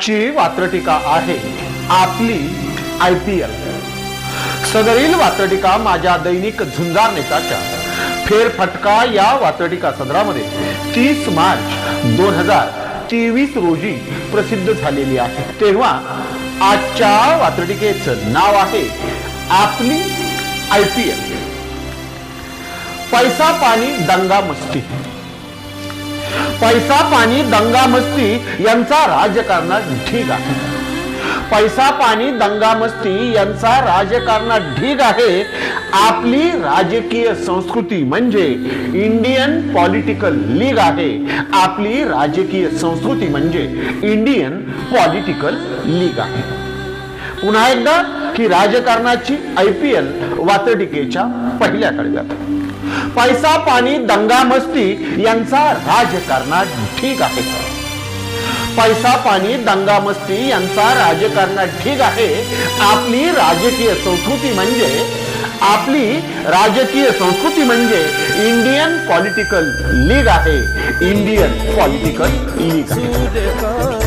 आजची वात्रटिका आहे आपली IPL। सदरील वात्रटिका माझ्या दैनिक झुंजार नेताच्या फेरफटका या वात्रटिका सदरामध्ये 30 मार्च 2023 रोजी प्रसिद्ध झालेली आहे। तेव्हा आजच्या वात्रटिकेचं नाव आहे आपली IPL। पैसा पाणी दंगा मस्ती, पैसा पाणी दंगा मस्ती यांचा राजकारणात ढीग आहे। पैसा पाणी दंगा मस्ती यांचा राजकारणात ढीग आहे। आपली राजकीय संस्कृती म्हणजे इंडियन पॉलिटिकल लीग आहे। आपली राजकीय संस्कृती म्हणजे इंडियन पॉलिटिकल लीग आहे। पुन्हा एकदा की राजकारणाची IPL वात्रटिकेच्या पहिल्या कडव्यात पैसा पाणी दंगा मस्ती यांचा राजकारणात ढीग आहे। पैसा पाणी दंगा मस्ती यांचा राजकारणात ढीग आहे। आपली राजकीय संस्कृती म्हणजे इंडियन पॉलिटिकल लीग आहे। इंडियन पॉलिटिकल लीग आहे।